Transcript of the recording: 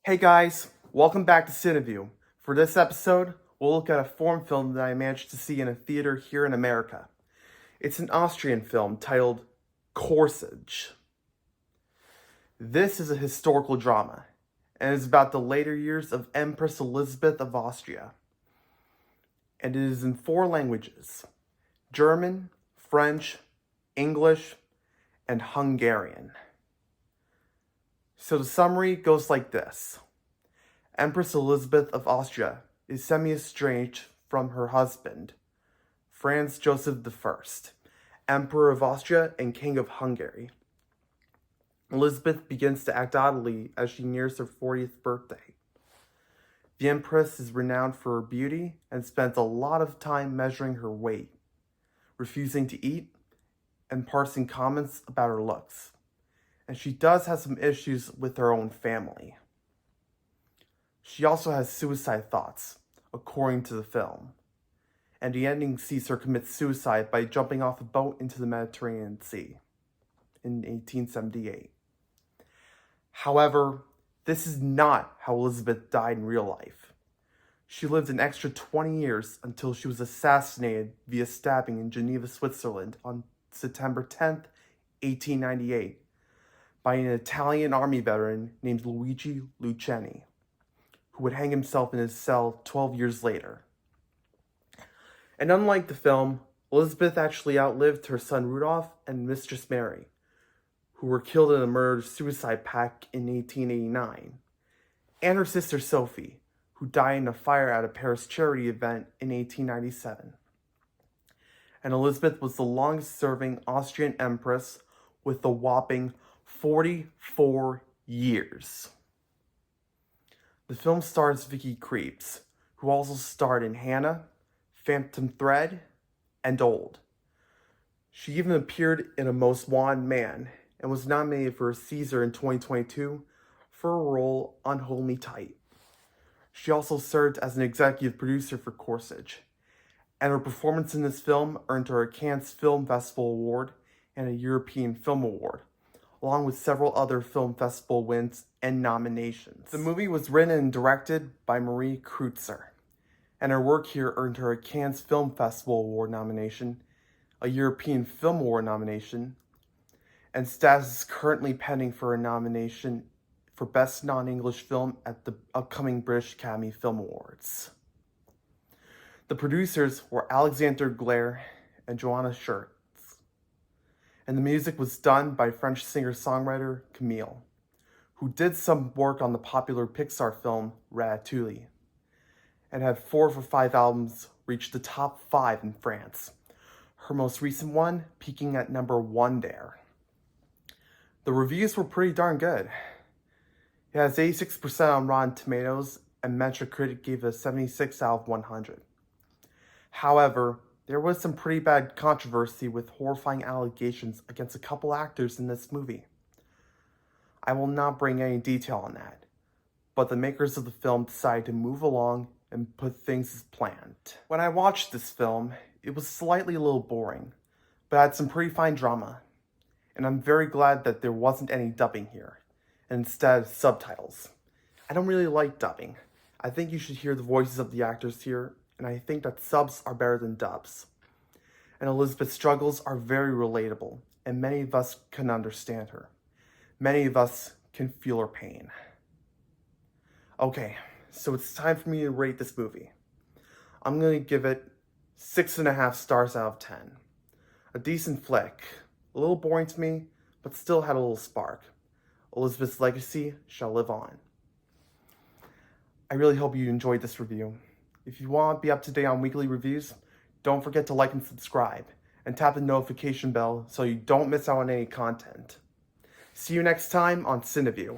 Hey guys, welcome back to CineView. For this episode, we'll look at a foreign film that I managed to see in a theater here in America. It's an Austrian film titled Corsage. This is a historical drama, and is about the later years of Empress Elizabeth of Austria. And it is in 4 languages: German, French, English, and Hungarian. So the summary goes like this. Empress Elizabeth of Austria is semi-estranged from her husband, Franz Joseph I, Emperor of Austria and King of Hungary. Elizabeth begins to act oddly as she nears her 40th birthday. The Empress is renowned for her beauty and spends a lot of time measuring her weight, refusing to eat, and parsing comments about her looks. And she does have some issues with her own family. She also has suicide thoughts, according to the film. And the ending sees her commit suicide by jumping off a boat into the Mediterranean Sea in 1878. However, this is not how Elizabeth died in real life. She lived an extra 20 years until she was assassinated via stabbing in Geneva, Switzerland on September 10th, 1898. by an Italian army veteran named Luigi Lucchini, who would hang himself in his cell 12 years later. And unlike the film, Elizabeth actually outlived her son Rudolph and Mistress Mary, who were killed in a murder-suicide pact in 1889, and her sister Sophie, who died in a fire at a Paris charity event in 1897. And Elizabeth was the longest-serving Austrian empress with a whopping 44 years. The film stars Vicky Krieps, who also starred in Hannah, Phantom Thread, and Old. She even appeared in A Most Wanted Man and was nominated for a Caesar in 2022 for a role on Hold Me Tight. She also served as an executive producer for Corsage, and her performance in this film earned her a Cannes Film Festival Award and a European Film Award, along with several other film festival wins and nominations. The movie was written and directed by Marie Kreutzer, and her work here earned her a Cannes Film Festival Award nomination, a European Film Award nomination, and status is currently pending for a nomination for Best Non-English Film at the upcoming British Academy Film Awards. The producers were Alexander Glare and Joanna Schertz, and the music was done by French singer-songwriter Camille, who did some work on the popular Pixar film Ratatouille, and had 4 of her 5 albums reach the top 5 in France, her most recent one peaking at number 1 there. The reviews were pretty darn good. It has 86% on Rotten Tomatoes, and Metacritic gave it a 76 out of 100. However, there was some pretty bad controversy with horrifying allegations against a couple actors in this movie. I will not bring any detail on that, but the makers of the film decided to move along and put things as planned. When I watched this film, it was slightly a little boring, but had some pretty fine drama, and I'm very glad that there wasn't any dubbing here, and instead subtitles. I don't really like dubbing. I think you should hear the voices of the actors here, and I think that subs are better than dubs. And Elizabeth's struggles are very relatable, and many of us can understand her. Many of us can feel her pain. Okay, so it's time for me to rate this movie. I'm going to give it 6.5 stars out of 10. A decent flick, a little boring to me, but still had a little spark. Elizabeth's legacy shall live on. I really hope you enjoyed this review. If you want to be up to date on weekly reviews, don't forget to like and subscribe, and tap the notification bell so you don't miss out on any content. See you next time on CineView.